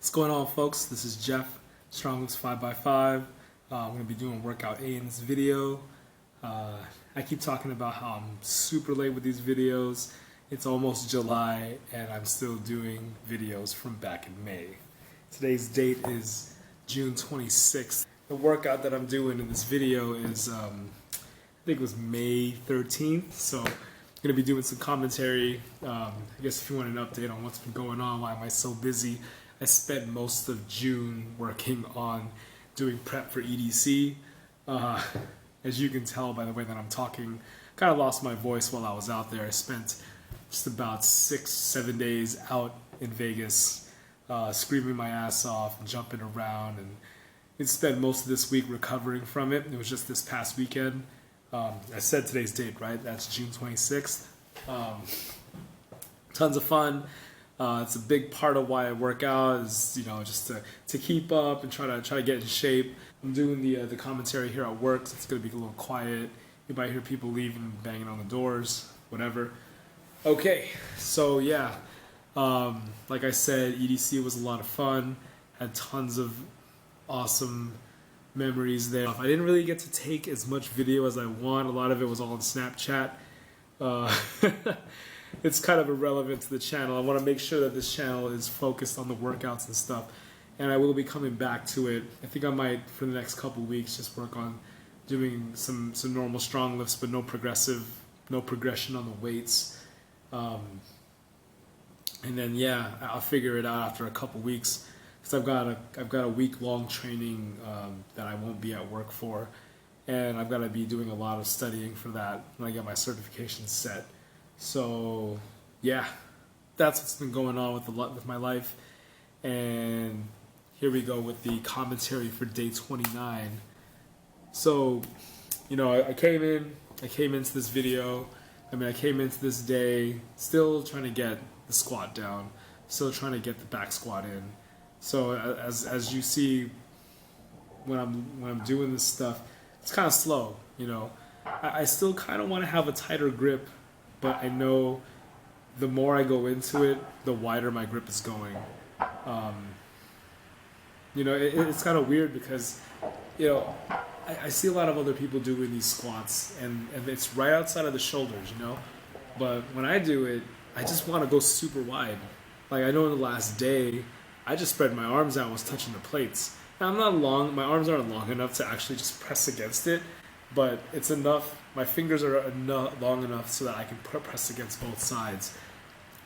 What's going on, folks? This is Jeff, StrongLifts 5x5. I'm going to be doing workout A in this video. I keep talking about how I'm super late with these videos. It's almost July and I'm still doing videos from back in May. Today's date is June 26th. The workout that I'm doing in this video is, I think it was May 13th. So I'm going to be doing some commentary. I guess if you want an update on what's been going on, why am I so busy? I spent most of June working on doing prep for EDC. As you can tell by the way that I'm talking, kind of lost my voice while I was out there. I spent just about 6-7 days out in Vegas, screaming my ass off and jumping around, and I spent most of this week recovering from it. It was just this past weekend. I said today's date, right? That's June 26th. Tons of fun. It's a big part of why I work out, is just to keep up and try to get in shape. I'm doing the commentary here at work, so it's gonna be a little quiet. You might hear people leaving, banging on the doors, whatever. Okay, so yeah, like I said, EDC was a lot of fun. Had tons of awesome memories there. I didn't really get to take as much video as I want. A lot of it was all on Snapchat. It's kind of irrelevant to the channel. I want to make sure that this channel is focused on the workouts and stuff, and I will be coming back to it. I think I might, for the next couple weeks, just work on doing some normal strong lifts, but no progression on the weights. And then yeah, I'll figure it out after a couple weeks, because I've got a week-long training that I won't be at work for, and I've got to be doing a lot of studying for that when I get my certification set. So yeah, that's what's been going on with my life, and here we go with the commentary for day 29. So, I came into this video. I came into this day still trying to get the squat down, still trying to get the back squat in. So as you see, when I'm doing this stuff, it's kind of slow. I still kind of want to have a tighter grip, but I know the more I go into it, the wider my grip is going. It's kind of weird because, I see a lot of other people doing these squats, and it's right outside of the shoulders, But when I do it, I just want to go super wide. Like, I know in the last day, I just spread my arms out and was touching the plates. Now, I'm not long, my arms aren't long enough to actually just press against it, but it's enough. My fingers are long enough so that I can press against both sides.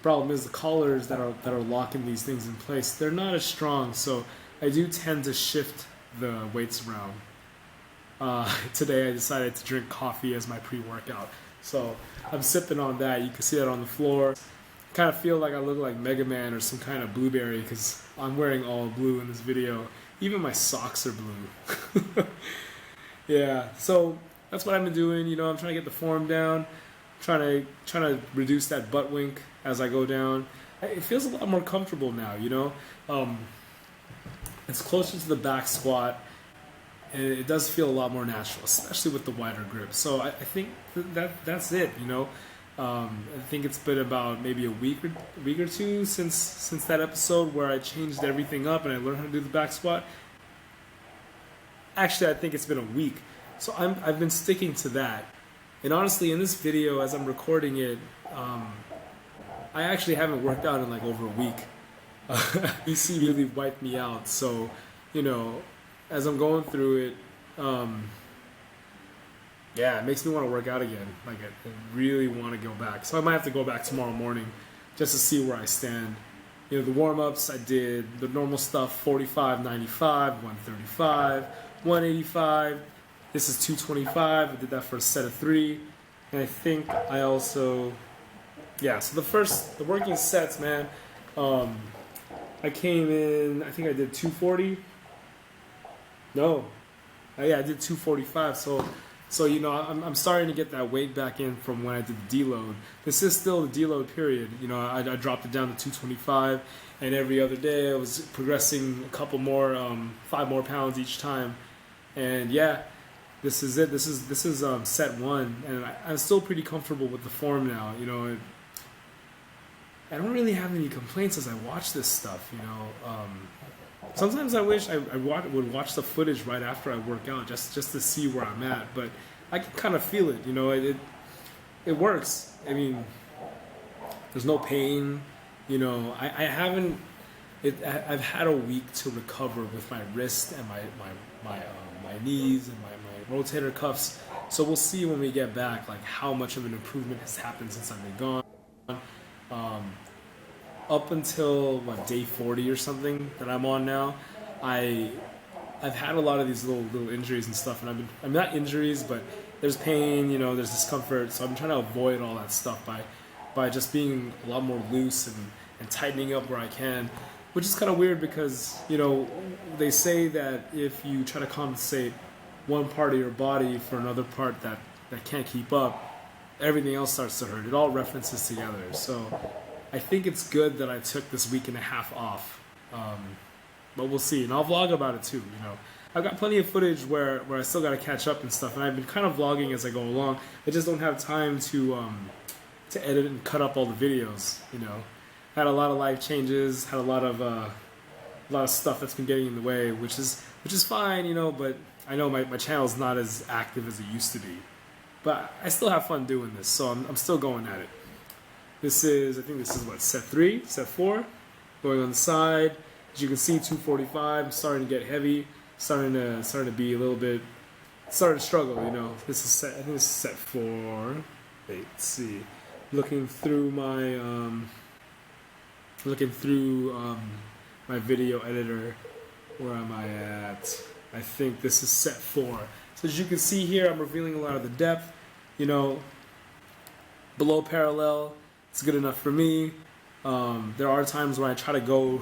Problem is, the collars that are locking these things in place, they're not as strong, so I do tend to shift the weights around. Today I decided to drink coffee as my pre-workout, so I'm sipping on that. You can see that on the floor. I kind of feel like I look like Mega Man or some kind of blueberry because I'm wearing all blue in this video. Even my socks are blue. Yeah, so that's what I've been doing. I'm trying to get the form down, trying to reduce that butt wink as I go down. It feels a lot more comfortable now, It's closer to the back squat, and it does feel a lot more natural, especially with the wider grip. So I think that's it, I think it's been about maybe a week or two since that episode where I changed everything up and I learned how to do the back squat. Actually, I think it's been a week. So I've been sticking to that. And honestly, in this video, as I'm recording it, I actually haven't worked out in like over a week. EC really wiped me out. So, as I'm going through it, yeah, it makes me want to work out again. Like, I really want to go back. So I might have to go back tomorrow morning just to see where I stand. The warm-ups I did, the normal stuff, 45, 95, 135, 185. This is 225. I did that for a set of 3. And I think I also, yeah, so the working sets, man, I came in, I think I did 240. No. Yeah, I did 245. So I'm starting to get that weight back in from when I did the deload. This is still the deload period. I dropped it down to 225, and every other day I was progressing a couple more, 5 more pounds each time. And yeah, this is it. This is set 1, and I'm still pretty comfortable with the form now. I don't really have any complaints as I watch this stuff, you know. Sometimes I wish I would watch the footage right after I work out just to see where I'm at, but I can kind of feel it, you know. It works. I mean, there's no pain, you know. I've had a week to recover with my wrist and my knees and my rotator cuffs. So we'll see when we get back, like how much of an improvement has happened since I've been gone. Up until day 40 or something that I'm on now, I've had a lot of these little injuries and stuff, and I'm not injuries, but there's pain, you know, there's discomfort. So I'm trying to avoid all that stuff by just being a lot more loose and tightening up where I can, which is kind of weird because, you know, they say that if you try to compensate one part of your body for another part that can't keep up, everything else starts to hurt. It all references together. So I think it's good that I took this week and a half off, but we'll see, and I'll vlog about it too. You know, I've got plenty of footage where I still got to catch up and stuff, and I've been kind of vlogging as I go along. I just don't have time to edit and cut up all the videos. You know, had a lot of life changes, had a lot of stuff that's been getting in the way, which is fine, you know. But I know my channel's not as active as it used to be, but I still have fun doing this, so I'm still going at it. I think this is what, set 3, set 4, going on the side. As you can see, 245. I'm starting to get heavy, starting to be a little bit, starting to struggle. You know, I think this is set 4. Wait, let's see. Looking through my video editor. Where am I at? I think this is set 4. So as you can see here, I'm revealing a lot of the depth. You know, below parallel. It's good enough for me. There are times where I try to go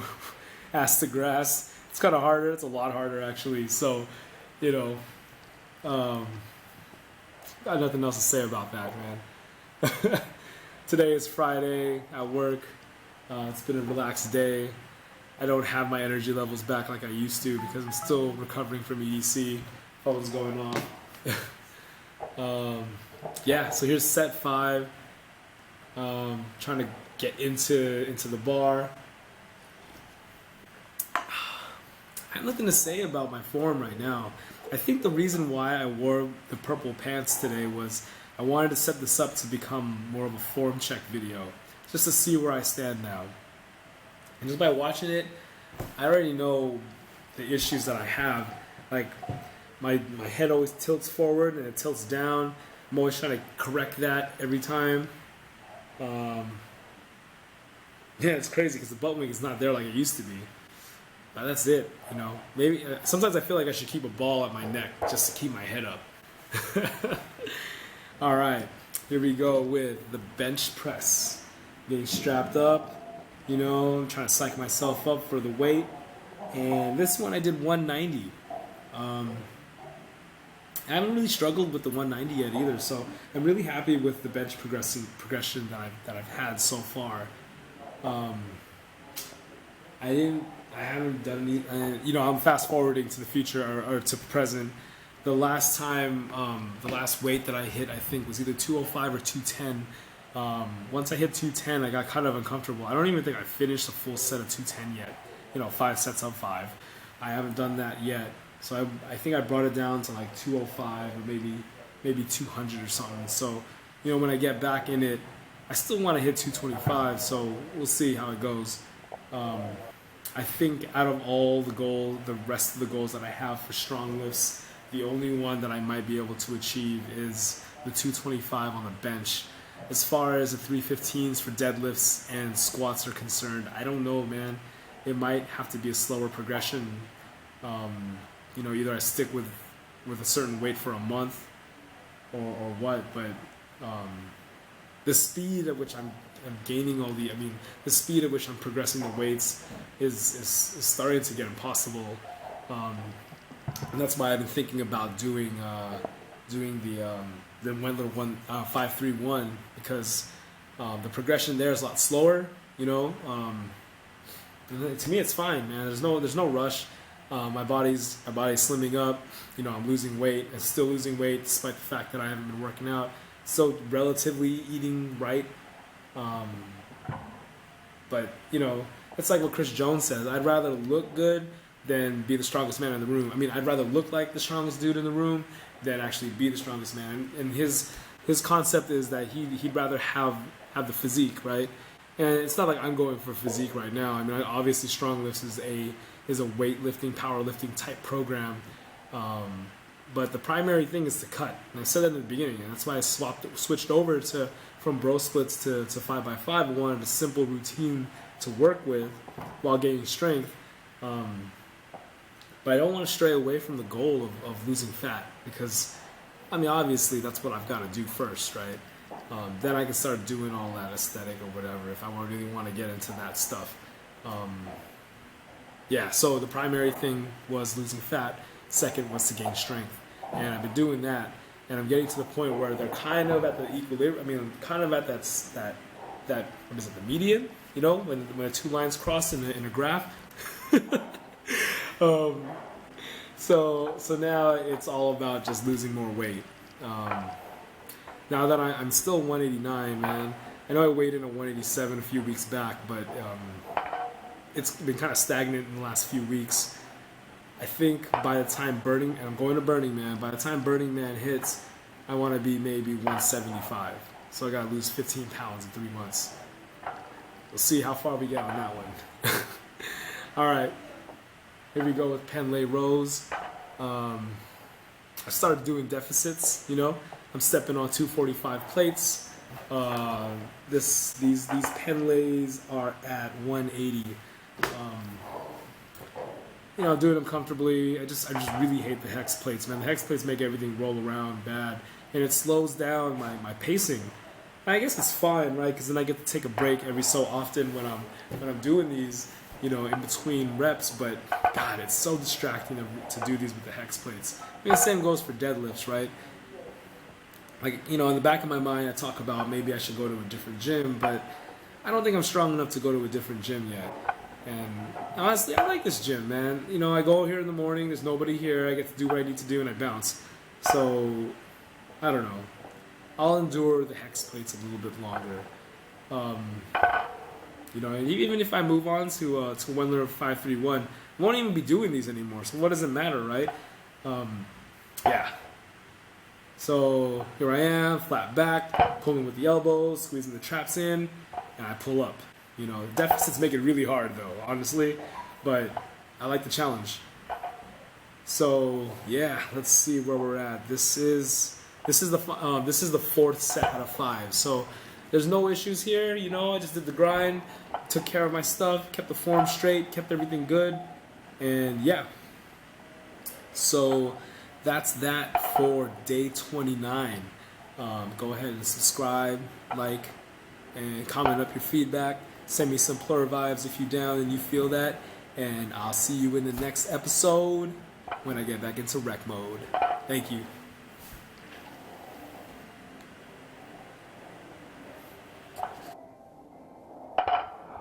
ass to grass. It's kind of harder. It's a lot harder, actually. So, you know, got nothing else to say about that, man. Today is Friday at work. It's been a relaxed day. I don't have my energy levels back like I used to because I'm still recovering from EDC. What was going on? Yeah, so here's set 5. Trying to get into the bar. I have nothing to say about my form right now. I think the reason why I wore the purple pants today was I wanted to set this up to become more of a form check video, just to see where I stand now. And just by watching it, I already know the issues that I have. Like my head always tilts forward and it tilts down. I'm always trying to correct that every time. Yeah, it's crazy because the butt wing is not there like it used to be. But that's it, you know. Maybe sometimes I feel like I should keep a ball at my neck just to keep my head up. All right, here we go with the bench press. Getting strapped up, you know, trying to psych myself up for the weight. And this one I did 190. I haven't really struggled with the 190 yet either, so I'm really happy with the bench progression that I've had so far. I haven't done any, you know, I'm fast forwarding to the future or to present. The last time, the last weight that I hit, I think was either 205 or 210. Once I hit 210, I got kind of uncomfortable. I don't even think I finished a full set of 210 yet. You know, 5 sets of 5. I haven't done that yet. So I think I brought it down to like 205 or maybe 200 or something. So, you know, when I get back in it, I still want to hit 225. So we'll see how it goes. I think out of all the rest of the goals that I have for StrongLifts, the only one that I might be able to achieve is the 225 on the bench. As far as the 315s for deadlifts and squats are concerned, I don't know, man. It might have to be a slower progression. You know, either I stick with a certain weight for a month or what, but the speed at which I'm gaining the speed at which I'm progressing the weights is starting to get impossible. And that's why I've been thinking about doing the Wendler 531 because the progression there is a lot slower, you know. To me, it's fine, man. There's no rush. My body's slimming up. You know, I'm losing weight. I'm still losing weight despite the fact that I haven't been working out. Still relatively eating right. But, you know, it's like what Chris Jones says. I'd rather look good than be the strongest man in the room. I mean, I'd rather look like the strongest dude in the room than actually be the strongest man. And his concept is that he'd rather have the physique, right? And it's not like I'm going for physique right now. I mean, obviously StrongLifts is a weightlifting, powerlifting type program. But the primary thing is to cut. And I said that in the beginning, and that's why I switched over from bro splits to 5x5. I wanted a simple routine to work with while gaining strength. But I don't want to stray away from the goal of losing fat, because, I mean, obviously that's what I've got to do first, right? Then I can start doing all that aesthetic or whatever if I really want to get into that stuff. Yeah, so the primary thing was losing fat. Second was to gain strength. And I've been doing that, and I'm getting to the point where they're kind of at the equilibrium. I mean, kind of at that what is it, the median? You know, when the two lines cross in a graph. So now it's all about just losing more weight. Now that I'm still 189, man. I know I weighed in at 187 a few weeks back, but it's been kind of stagnant in the last few weeks. I think by the time and I'm going to Burning Man, by the time Burning Man hits, I want to be maybe 175. So I got to lose 15 pounds in 3 months. We'll see how far we get on that one. All right. Here we go with Pendlay rows. I started doing deficits, you know. I'm stepping on 245 plates. These Pendlays are at 180. You know, doing them comfortably. I just really hate the hex plates, man. The hex plates make everything roll around bad, and it slows down my pacing. And I guess it's fine, right? Because then I get to take a break every so often when I'm doing these, you know, in between reps. But God, it's so distracting to do these with the hex plates. I mean, the same goes for deadlifts, right? Like, you know, in the back of my mind, I talk about maybe I should go to a different gym, but I don't think I'm strong enough to go to a different gym yet. And honestly, I like this gym, man. You know, I go here in the morning, there's nobody here, I get to do what I need to do, and I bounce. So, I don't know. I'll endure the hex plates a little bit longer. You know, and even if I move on to Wendler 531, I won't even be doing these anymore, so what does it matter, right? Yeah. So, here I am, flat back, pulling with the elbows, squeezing the traps in, and I pull up. You know, deficits make it really hard, though, honestly, but I like the challenge. So yeah, let's see where we're at. This is the fourth set out of 5. So there's no issues here. You know, I just did the grind, took care of my stuff, kept the form straight, kept everything good, and yeah. So that's that for day 29. Go ahead and subscribe, like, and comment up your feedback. Send me some plur vibes if you're down and you feel that. And I'll see you in the next episode when I get back into rec mode. Thank you.